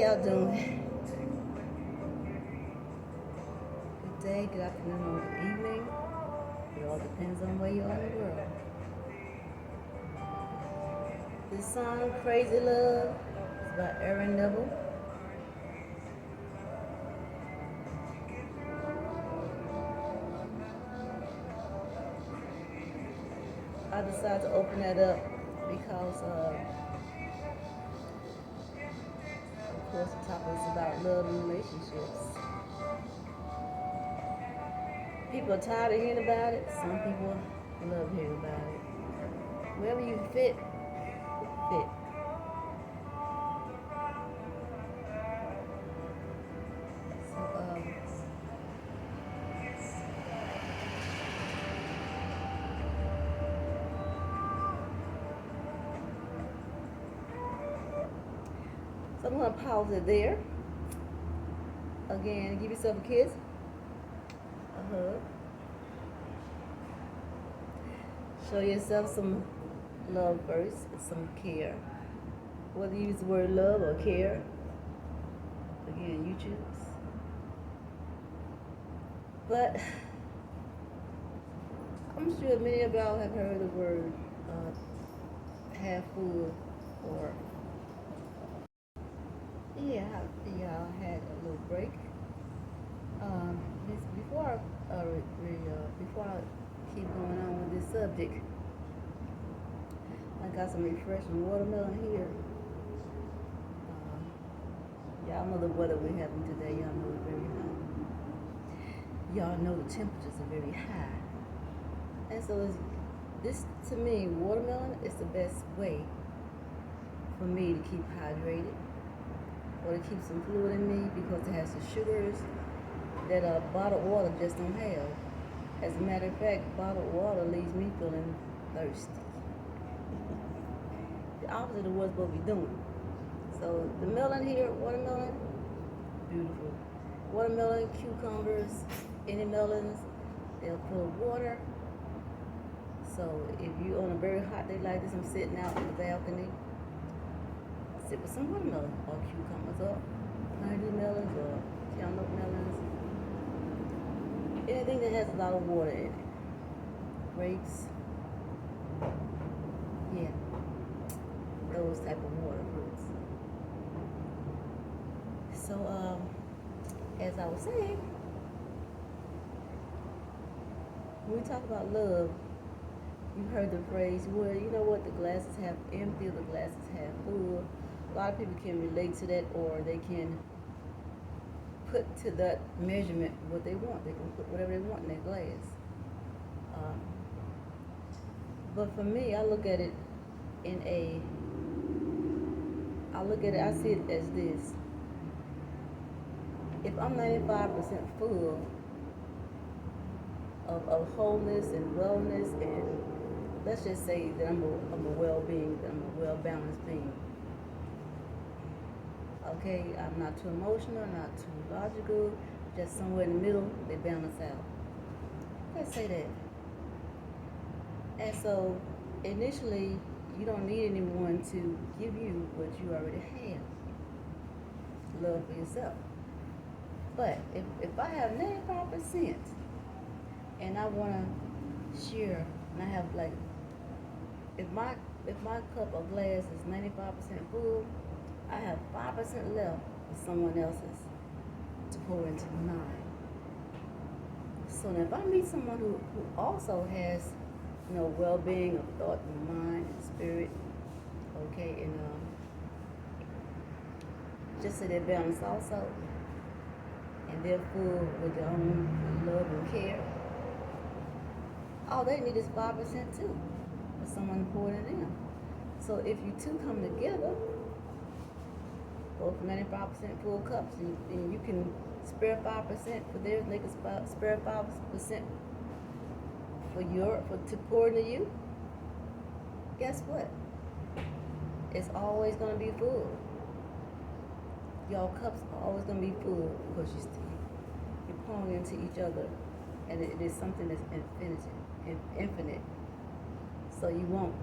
y'all doing? Good day, good afternoon, or good evening. It all depends on where you are in the world. This song, Crazy Love, is by Aaron Neville. I decided to open that up because, of course, the topic is about love and relationships. People are tired of hearing about it. Some people love hearing about it. Wherever you fit. So, I'm going to pause it there. Again, give yourself a kiss, a hug. Show yourself some love first, some care. Whether you use the word love or care, again, you choose. But I'm sure many of y'all have heard the word half full, or y'all had a little break. Before I keep going on with this subject, I got some refreshing watermelon here. Y'all know the weather we're having today. Y'all know it's very hot. Y'all know the temperatures are very high. And so this, to me, watermelon is the best way for me to keep hydrated or to keep some fluid in me, because it has the sugars that bottled water just don't have. As a matter of fact, bottled water leaves me feeling thirsty. The opposite of what's supposed to be doing. So the melon here, watermelon, beautiful. Watermelon, cucumbers, any melons, they're full of water. So if you're on a very hot day like this, I'm sitting out in the balcony, sit with some watermelon or cucumbers or honeydew melons or cantaloupe melons. Anything that has a lot of water in it. Grapes. Yeah. Those type of water fruits. So, as I was saying, when we talk about love, you've heard the phrase, well, you know what, the glass is half empty or the glass is half full. A lot of people can relate to that, or they can put to that measurement what they want. They can put whatever they want in their glass. But for me, I see it as this. If I'm 95% full of wholeness and wellness, and let's just say that I'm a well-being, that I'm a well-balanced being. Okay, I'm not too emotional, not too logical, just somewhere in the middle, they balance out. Let's say that. And so, initially, you don't need anyone to give you what you already have. Love for yourself. But if I have 95% and I want to share, and I have like, if my cup or glass is 95% full, I have 5% left for someone else's to pour into mine. So now if I meet someone who also has, well-being of thought and mind and spirit, okay, and just so they're balanced also, and they're full with their own love and care, all they need is 5% too, for someone to pour it in them. So if you two come together, both 95% full cups, and you can spare 5% for theirs, and they can spare 5% to pour into you. Guess what? It's always going to be full. Y'all cups are always going to be full because you're pouring into each other, and it is something that's infinite. So you won't,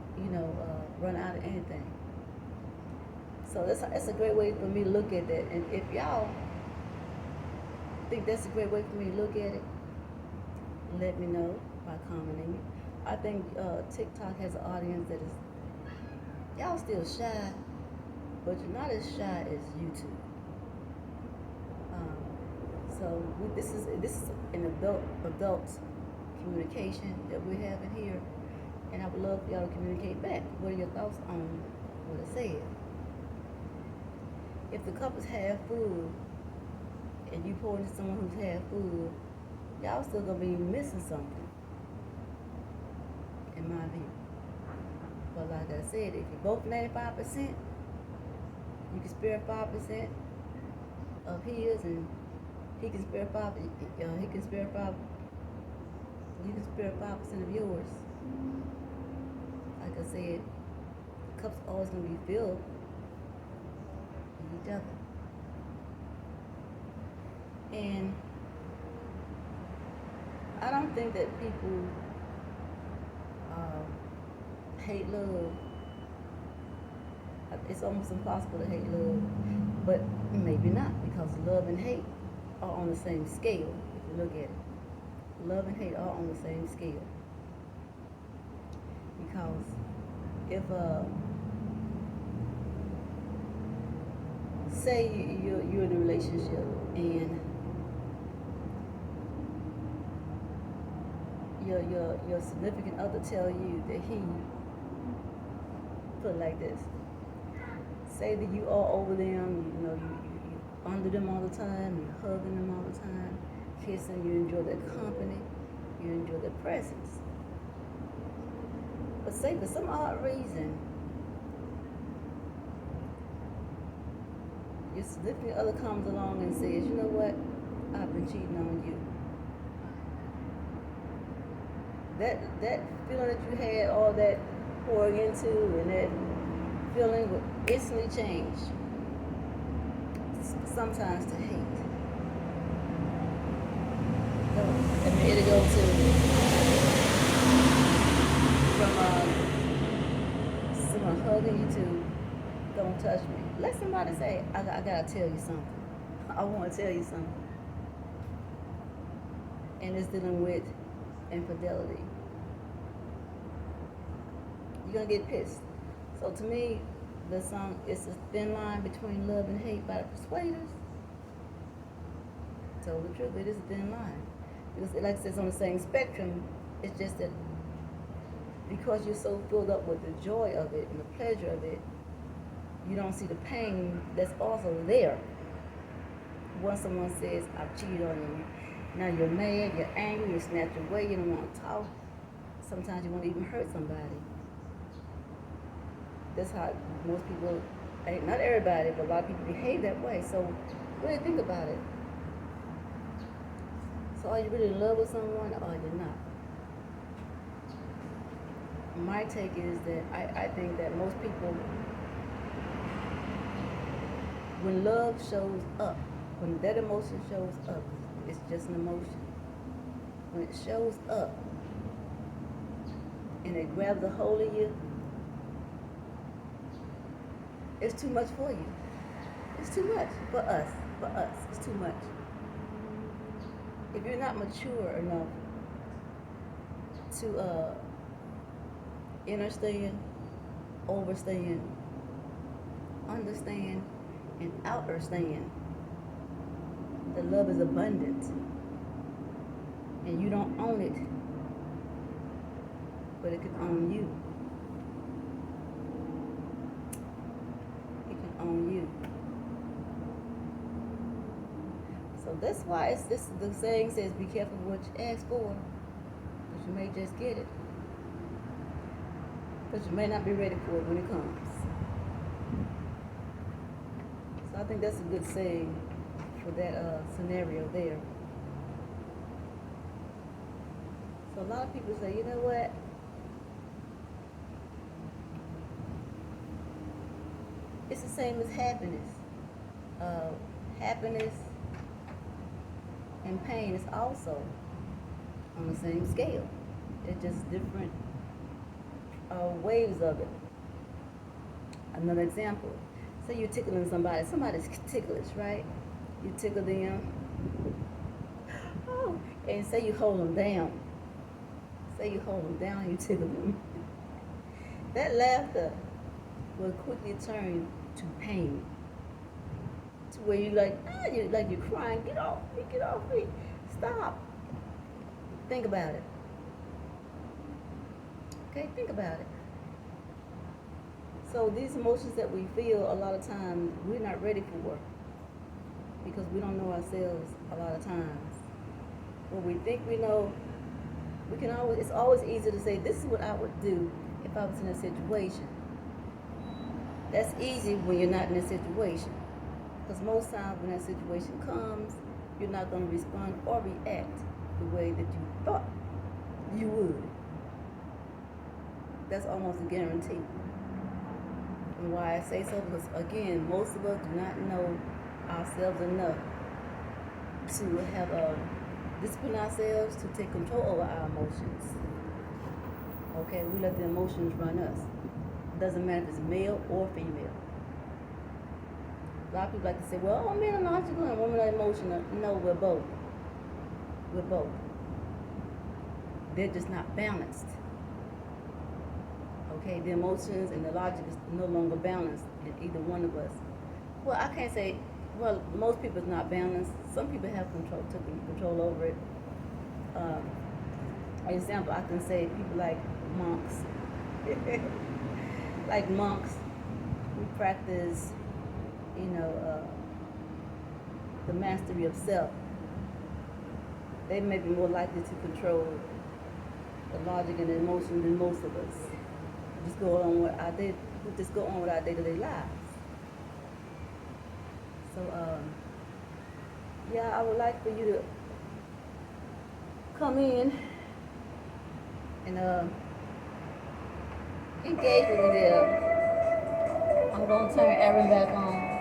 run out of anything. So that's a great way for me to look at that. And if y'all think that's a great way for me to look at it, let me know by commenting. I think TikTok has an audience that is, y'all still shy, but you're not as shy as YouTube. So this is an adult communication that we're having here, and I would love for y'all to communicate back. What are your thoughts on what I said? If the cup is half full and you pour into someone who's half full, y'all still gonna be missing something, in my view. But like I said, if you're both 95%, you can spare 5% of his, and he can spare 5. He can spare 5. You can spare 5% of yours. Like I said, the cup's always gonna be filled with each other. And I don't think that people hate love. It's almost impossible to hate love, but maybe not, because love and hate are on the same scale. If you look at it, love and hate are on the same scale. Because if say you're in a relationship and your significant other tell you that he, put it like this, say that you are over them, you under them all the time, you're hugging them all the time, kissing, you enjoy their company, you enjoy their presence. But say for some odd reason, your significant other comes along and says, you know what, I've been cheating on you. That feeling that you had all that pouring into, and that feeling would instantly change, sometimes to hate. It'll go to from someone hugging you to don't touch me. Let somebody say, I gotta tell you something. I want to tell you something. And it's dealing with infidelity. You're gonna get pissed. So to me, the song is a thin line between love and hate by the Persuaders. So the truth, it is a thin line. Because like I said, it's on the same spectrum. It's just that because you're so filled up with the joy of it and the pleasure of it, you don't see the pain that's also there. Once someone says, I've cheated on you, now you're mad, you're angry, you snatch away, you don't want to talk. Sometimes you want to even hurt somebody. That's how most people, not everybody, but a lot of people behave that way. So really think about it. So are you really in love with someone, or are you not? My take is that I think that most people, when love shows up, when that emotion shows up, it's just an emotion. When it shows up and it grabs a hold of you, it's too much for you. It's too much for us. It's too much. If you're not mature enough to understand, overstand, understand, and understand that love is abundant, and you don't own it, but it can own you. It can own you. So that's why the saying says, be careful what you ask for, because you may just get it, but you may not be ready for it when it comes. So I think that's a good saying for that scenario there. So a lot of people say, you know what? It's the same as happiness. Happiness and pain is also on the same scale. It's just different waves of it. Another example. Say you're tickling somebody. Somebody's ticklish, right? You tickle them. Oh, and say you hold them down. Say you hold them down, you tickle them. That laughter will quickly turn to pain. To where you you're crying, get off me, stop. Think about it. Okay, think about it. So these emotions that we feel, a lot of times we're not ready for, because we don't know ourselves a lot of times. When we think we know, it's always easy to say, this is what I would do if I was in a situation. That's easy when you're not in a situation. Because most times when that situation comes, you're not going to respond or react the way that you thought you would. That's almost a guarantee. And why I say so, because again, most of us do not know ourselves enough to have discipline ourselves, to take control over our emotions. Okay, we let the emotions run us. It doesn't matter if it's male or female. A lot of people like to say, well, men are logical and women are emotional. No, we're both. We're both. They're just not balanced. Okay, the emotions and the logic is no longer balanced in either one of us. Well, I can't say, well, most people is not balanced. Some people have control over it. Example, I can say people like monks. Like monks who practice, the mastery of self. They may be more likely to control the logic and the emotion than most of us. Just go on with our day-to-day lives. So, I would like for you to come in and engage with me there. I'm going to turn Aaron back on.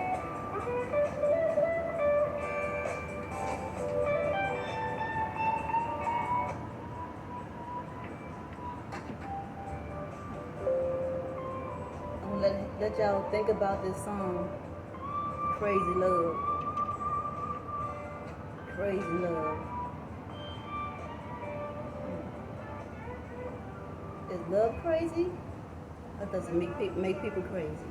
I'm going to let y'all think about this song, Crazy Love. Crazy Love. Is love crazy? Or does it make people crazy?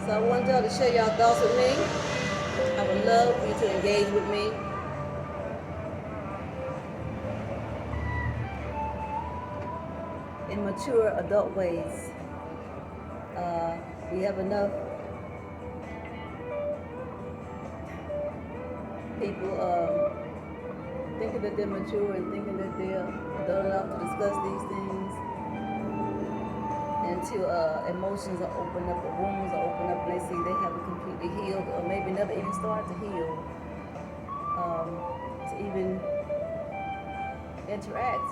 So I want y'all to share y'all thoughts with me. I would love for you to engage with me. In mature adult ways. We have enough people thinking that they're mature and thinking that they're adult enough to discuss these things. Until emotions are opened up, the wounds are opened up, and they see they haven't completely healed, or maybe never even started to heal, to even interact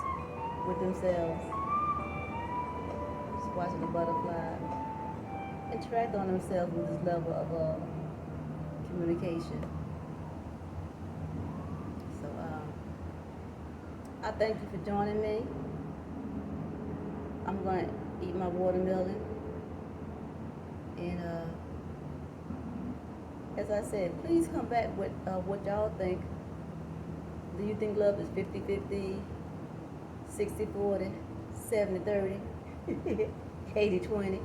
with themselves. Just watching the butterfly interact on themselves with this level of communication. So I thank you for joining me. I'm going to eat my watermelon, and as I said, please come back with what y'all think. Do you think love is 50-50, 60-40, 70-30, 80-20?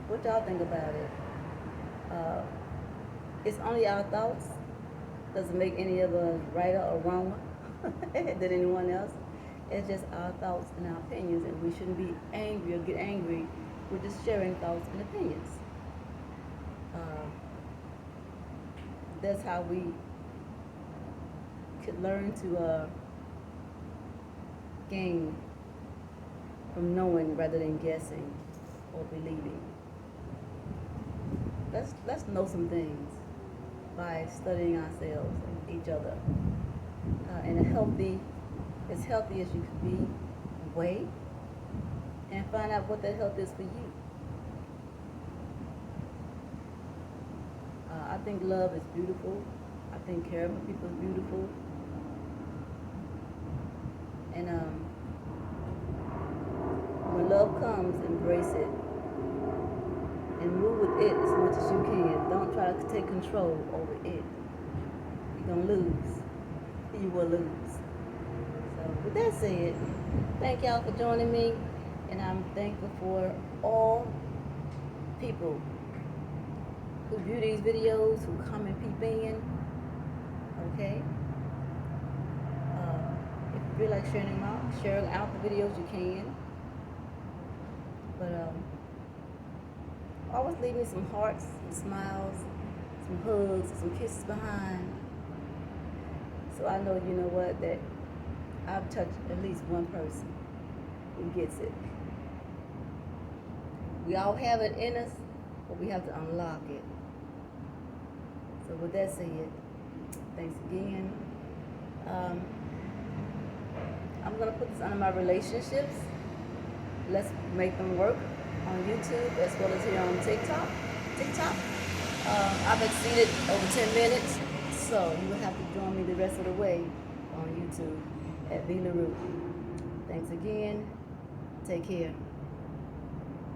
What y'all think about it? It's only our thoughts. Doesn't make any of us righter or wronger than anyone else. It's just our thoughts and our opinions, and we shouldn't be angry or get angry. We're just sharing thoughts and opinions. That's how we could learn to gain from knowing rather than guessing or believing. Let's know some things by studying ourselves and each other in as healthy as you can be way, and find out what that health is for you. I think love is beautiful. I think caring for people is beautiful. And when love comes, embrace it and move with it as much as you can. Don't try to take control over it. You're gonna lose. You will lose. So with that said, thank y'all for joining me, and I'm thankful for all people who view these videos, who come and peep in. Okay. If you feel like sharing out the videos, you can. But always leave me some hearts, some smiles, some hugs, some kisses behind. So I know, you know what, that I've touched at least one person who gets it. We all have it in us, but we have to unlock it. So with that said, thanks again. I'm gonna put this under my relationships. Let's make them work on YouTube as well as here on TikTok. I've exceeded over 10 minutes, so you will have to join me the rest of the way on YouTube at VBeautiful. Thanks again. Take care.